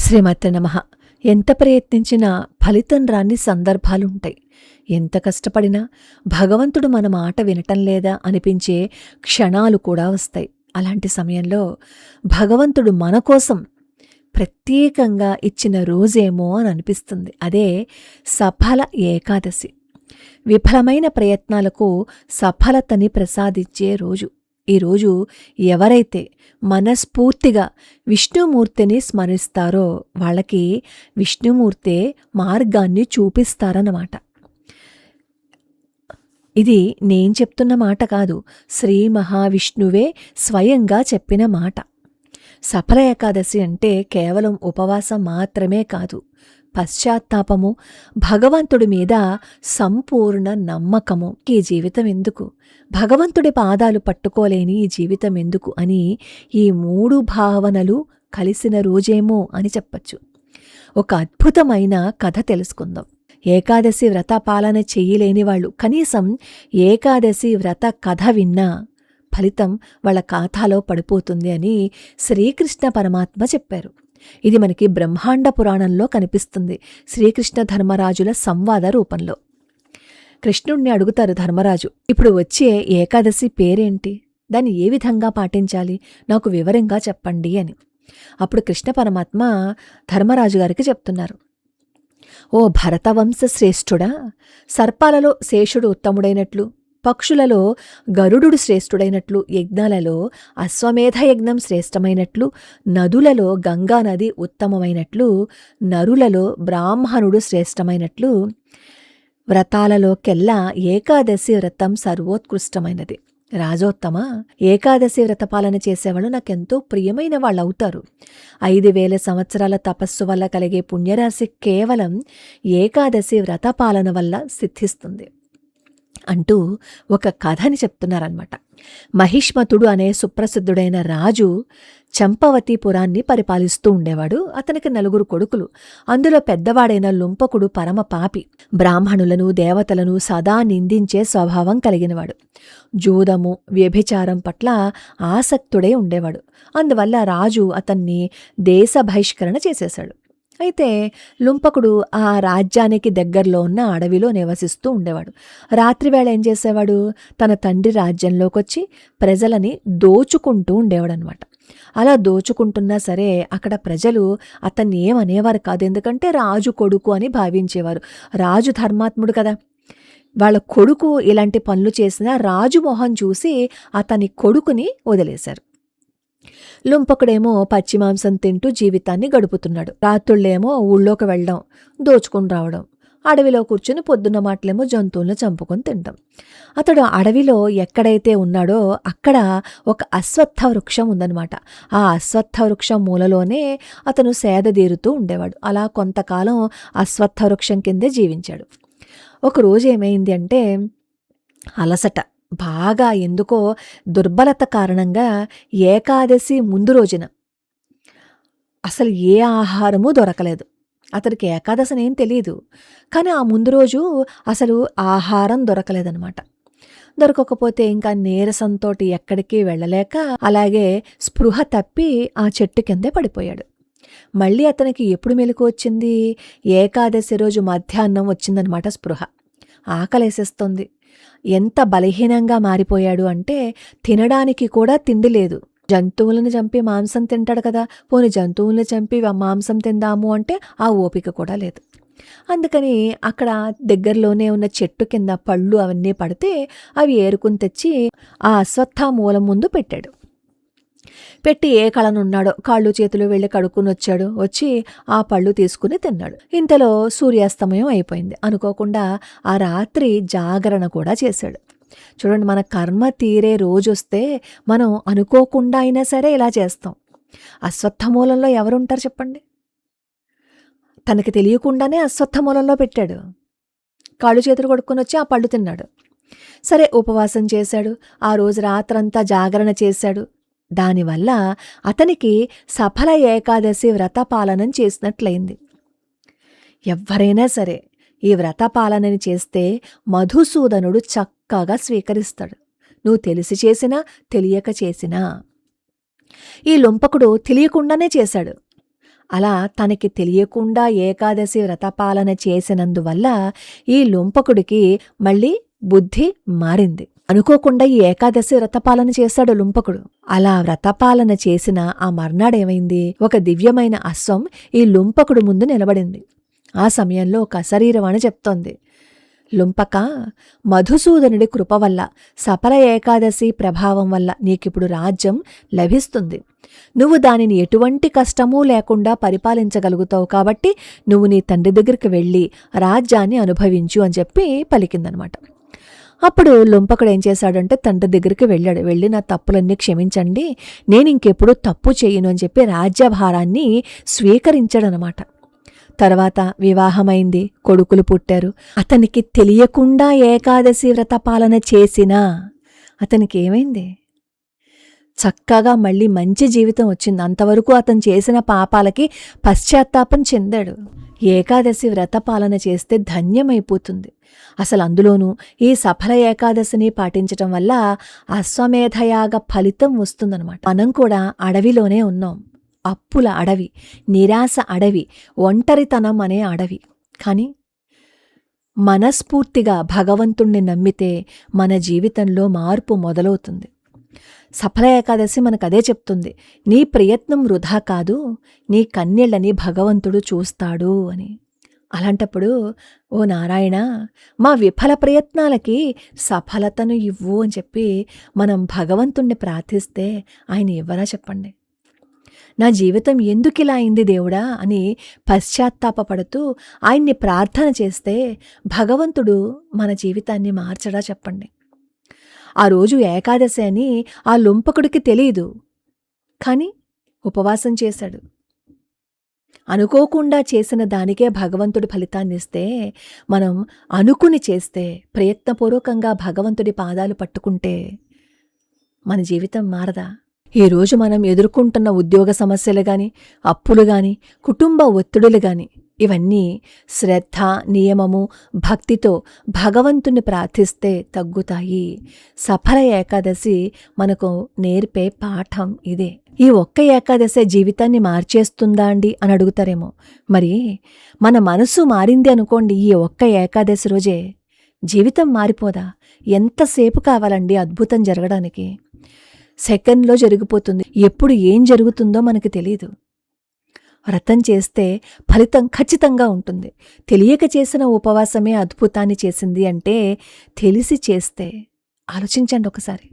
శ్రీమతే నమః. ఎంత ప్రయత్నించినా ఫలితం రాని సందర్భాలుంటాయి. ఎంత కష్టపడినా భగవంతుడు మన మాట వినటం లేదా అనిపించే క్షణాలు కూడా వస్తాయి. అలాంటి సమయంలో భగవంతుడు మన కోసం ప్రత్యేకంగా ఇచ్చిన రోజేమో అని అనిపిస్తుంది. అదే సఫల ఏకాదశి. విఫలమైన ప్రయత్నాలకు సఫలతని ప్రసాదించే రోజు. ఈరోజు ఎవరైతే మనస్ఫూర్తిగా విష్ణుమూర్తిని స్మరిస్తారో వాళ్ళకి విష్ణుమూర్తే మార్గాన్ని చూపిస్తారన్నమాట. ఇది నేను చెప్తున్న మాట కాదు, శ్రీ మహావిష్ణువే స్వయంగా చెప్పిన మాట. సఫల ఏకాదశి అంటే కేవలం ఉపవాసం మాత్రమే కాదు, పశ్చాత్తాపము, భగవంతుడి మీద సంపూర్ణ నమ్మకము. ఈ జీవితం ఎందుకు, భగవంతుడి పాదాలు పట్టుకోలేని ఈ జీవితం ఎందుకు అని ఈ మూడు భావనలు కలిసిన రోజేమో అని చెప్పచ్చు. ఒక అద్భుతమైన కథ తెలుసుకుందాం. ఏకాదశి వ్రత పాలన చెయ్యలేని వాళ్ళు కనీసం ఏకాదశి వ్రత కథ విన్నా ఫలితం వాళ్ళ ఖాతాలో పడిపోతుంది అని శ్రీకృష్ణ పరమాత్మ చెప్పారు. ఇది మనకి బ్రహ్మాండ పురాణంలో కనిపిస్తుంది, శ్రీకృష్ణ ధర్మరాజుల సంవాద రూపంలో. కృష్ణుణ్ణి అడుగుతారు ధర్మరాజు, ఇప్పుడు వచ్చే ఏకాదశి పేరేంటి, దాన్ని ఏ విధంగా పాటించాలి, నాకు వివరంగా చెప్పండి అని. అప్పుడు కృష్ణ పరమాత్మ ధర్మరాజు గారికి చెప్తున్నారు, ఓ భరతవంశ శ్రేష్ఠుడా, సర్పాలలో శేషుడు ఉత్తముడైనట్లు, పక్షులలో గరుడు శ్రేష్ఠుడైనట్లు, యజ్ఞాలలో అశ్వమేధ యజ్ఞం శ్రేష్టమైనట్లు, నదులలో గంగానది ఉత్తమమైనట్లు, నరులలో బ్రాహ్మణుడు శ్రేష్టమైనట్లు, వ్రతాలలోకెల్లా ఏకాదశి వ్రతం సర్వోత్కృష్టమైనది. రాజోత్తమ, ఏకాదశి వ్రతపాలన చేసేవాళ్ళు నాకెంతో ప్రియమైన వాళ్ళు అవుతారు. 5000 సంవత్సరాల తపస్సు వల్ల కలిగే పుణ్యరాశి కేవలం ఏకాదశి వ్రతపాలన వల్ల సిద్ధిస్తుంది అంటూ ఒక కథని చెప్తున్నారన్నమాట. మహిష్మతుడు అనే సుప్రసిద్ధుడైన రాజు చంపవతీపురాన్ని పరిపాలిస్తూ ఉండేవాడు. అతనికి 4 కొడుకులు. అందులో పెద్దవాడైన లుంపకుడు పరమ పాపి, బ్రాహ్మణులను దేవతలను సదా నిందించే స్వభావం కలిగినవాడు. జూదము, వ్యభిచారం పట్ల ఆసక్తుడై ఉండేవాడు. అందువల్ల రాజు అతన్ని దేశ బహిష్కరణ చేసేశాడు. అయితే లుంపకుడు ఆ రాజ్యానికి దగ్గరలో ఉన్న అడవిలో నివసిస్తూ ఉండేవాడు. రాత్రివేళ ఏం చేసేవాడు, తన తండ్రి రాజ్యంలోకొచ్చి ప్రజలని దోచుకుంటూ ఉండేవాడనమాట. అలా దోచుకుంటున్నా సరే అక్కడ ప్రజలు అతన్ని ఏమనేవారు కాదు, ఎందుకంటే రాజు కొడుకు అని భావించేవారు. రాజు ధర్మాత్ముడు కదా. వాళ్ళ కొడుకు ఇలాంటి పనులు చేసినా రాజు మొహం చూసి అతని కొడుకుని వదిలేశారు. లుంపకుడేమో పచ్చిమాంసం తింటూ జీవితాన్ని గడుపుతున్నాడు. రాత్రుళ్ళేమో ఊళ్ళోకి వెళ్ళడం, దోచుకుని రావడం, అడవిలో కూర్చుని పొద్దున్న మాటలేమో జంతువులను చంపుకొని తింటాం. అతడు అడవిలో ఎక్కడైతే ఉన్నాడో అక్కడ ఒక అశ్వత్థ వృక్షం ఉందన్నమాట. ఆ అశ్వత్థ వృక్షం మూలలోనే అతను సేదదీరుతూ ఉండేవాడు. అలా కొంతకాలం అశ్వత్థ వృక్షం కిందే జీవించాడు. ఒకరోజు ఏమైంది అంటే, అలసట బాగా, ఎందుకో దుర్బలత కారణంగా ఏకాదశి ముందు రోజున అసలు ఏ ఆహారమూ దొరకలేదు. అతడికి ఏకాదశి ఏం తెలియదు, కానీ ఆ ముందు రోజు అసలు ఆహారం దొరకలేదనమాట. దొరకకపోతే ఇంకా నీరసంతో ఎక్కడికి వెళ్ళలేక అలాగే స్పృహ తప్పి ఆ చెట్టు కిందే పడిపోయాడు. మళ్ళీ అతనికి ఎప్పుడు మెలకు వచ్చింది, ఏకాదశి రోజు మధ్యాహ్నం వచ్చిందనమాట స్పృహ. ఆకలేసేస్తుంది. ఎంత బలహీనంగా మారిపోయాడు అంటే తినడానికి కూడా తిండి లేదు. జంతువులను చంపి మాంసం తింటాడు కదా, పోని జంతువులను చంపి మాంసం తిందాము అంటే ఆ ఓపిక కూడా లేదు. అందుకని అక్కడ దగ్గరలోనే ఉన్న చెట్టు కింద పళ్ళు అవన్నీ పడితే అవి ఏరుకుని తెచ్చి ఆ అశ్వత్థ మూలం ముందు పెట్టాడు. పెట్టి ఏ కళనున్నాడో కాళ్ళు చేతులు వెళ్ళి కడుక్కుని వచ్చాడు. వచ్చి ఆ పళ్ళు తీసుకుని తిన్నాడు. ఇంతలో సూర్యాస్తమయం అయిపోయింది. అనుకోకుండా ఆ రాత్రి జాగరణ కూడా చేశాడు. చూడండి, మన కర్మ తీరే రోజొస్తే మనం అనుకోకుండా అయినా సరే ఇలా చేస్తాం. అశ్వత్థ మూలంలో ఎవరుంటారు చెప్పండి? తనకి తెలియకుండానే అశ్వత్థ మూలంలో పెట్టాడు. కాళ్ళు చేతులు కడుక్కొని వచ్చి ఆ పళ్ళు తిన్నాడు. సరే, ఉపవాసం చేశాడు. ఆ రోజు రాత్రంతా జాగరణ చేశాడు. దానివల్ల అతనికి సఫల ఏకాదశి వ్రతపాలనం చేసినట్లయింది. ఎవ్వరైనా సరే ఈ వ్రతపాలనని చేస్తే మధుసూదనుడు చక్కగా స్వీకరిస్తాడు. నువ్వు తెలిసి చేసినా తెలియక చేసినా. ఈ లుంపకుడు తెలియకుండానే చేశాడు. అలా తనకి తెలియకుండా ఏకాదశి వ్రతపాలన చేసినందువల్ల ఈ లుంపకుడికి మళ్ళీ బుద్ధి మారింది. అనుకోకుండా ఈ ఏకాదశి వ్రతపాలన చేశాడు లుంపకుడు. అలా వ్రతపాలన చేసిన ఆ మర్నాడేమైంది, ఒక దివ్యమైన అశ్వం ఈ లుంపకుడు ముందు నిలబడింది. ఆ సమయంలో ఒక అశరీరవాణి చెప్తోంది, లుంపక, మధుసూదనుడి కృప వల్ల, సఫల ఏకాదశి ప్రభావం వల్ల నీకిప్పుడు రాజ్యం లభిస్తుంది. నువ్వు దానిని ఎటువంటి కష్టమూ లేకుండా పరిపాలించగలుగుతావు కాబట్టి నువ్వు నీ తండ్రి దగ్గరికి వెళ్ళి రాజ్యాన్ని అనుభవించు అని చెప్పి పలికిందనమాట. అప్పుడు లుంపకుడు ఏం చేశాడంటే తండ్రి దగ్గరికి వెళ్ళాడు. వెళ్ళి నా తప్పులన్నీ క్షమించండి, నేను ఇంకెప్పుడు తప్పు చేయను అని చెప్పి రాజ్యభారాన్ని స్వీకరించాడనమాట. తర్వాత వివాహమైంది, కొడుకులు పుట్టారు. అతనికి తెలియకుండా ఏకాదశి వ్రతపాలన చేసినా అతనికి ఏమైంది, చక్కగా మళ్ళీ మంచి జీవితం వచ్చింది. అంతవరకు అతను చేసిన పాపాలకి పశ్చాత్తాపం చెందాడు. ఏకాదశి వ్రతపాలన చేస్తే ధన్యమైపోతుంది. అసలు అందులోనూ ఈ సఫల ఏకాదశిని పాటించటం వల్ల అశ్వమేధయాగ ఫలితం వస్తుందన్నమాట. మనం కూడా అడవిలోనే ఉన్నాం. అప్పుల అడవి, నిరాశ అడవి, ఒంటరితనం అనే అడవి. కానీ మనస్ఫూర్తిగా భగవంతుణ్ణి నమ్మితే మన జీవితంలో మార్పు మొదలవుతుంది. సఫల ఏకాదశి మనకదే చెప్తుంది, నీ ప్రయత్నం వృధా కాదు, నీ కన్నీళ్ళని భగవంతుడు చూస్తాడు అని. అలాంటప్పుడు ఓ నారాయణ, మా విఫల ప్రయత్నాలకి సఫలతను ఇవ్వు అని చెప్పి మనం భగవంతుణ్ణి ప్రార్థిస్తే ఆయన ఇవ్వరా చెప్పండి? నా జీవితం ఎందుకిలా అయింది దేవుడా అని పశ్చాత్తాపపడుతూ ఆయన్ని ప్రార్థన చేస్తే భగవంతుడు మన జీవితాన్ని మార్చడా చెప్పండి? ఆ రోజు ఏకాదశి అని ఆ లుంపకుడికి తెలీదు, కానీ ఉపవాసం చేశాడు. అనుకోకుండా చేసిన దానికే భగవంతుడి ఫలితాన్నిస్తే మనం అనుకుని చేస్తే, ప్రయత్నపూర్వకంగా భగవంతుడి పాదాలు పట్టుకుంటే మన జీవితం మారదా? ఈరోజు మనం ఎదుర్కొంటున్న ఉద్యోగ సమస్యలు గాని, అప్పులు గాని, కుటుంబ ఒత్తిడులు గాని, ఇవన్నీ శ్రద్ధ, నియమము, భక్తితో భగవంతుని ప్రార్థిస్తే తగ్గుతాయి. సఫల ఏకాదశి మనకు నేర్పే పాఠం ఇదే. ఈ ఒక్క ఏకాదశి జీవితాన్ని మార్చేస్తుందా అండి అని అడుగుతారేమో. మరి మన మనసు మారింది అనుకోండి, ఈ ఒక్క ఏకాదశి రోజే జీవితం మారిపోదా? ఎంతసేపు కావాలండి అద్భుతం జరగడానికి? సెకండ్లో జరిగిపోతుంది. ఎప్పుడు ఏం జరుగుతుందో మనకు తెలీదు. వ్రతం చేస్తే ఫలితం ఖచ్చితంగా ఉంటుంది. తెలియక చేసిన ఉపవాసమే అద్భుతాన్ని చేసింది అంటే తెలిసి చేస్తే ఆలోచించండి ఒకసారి.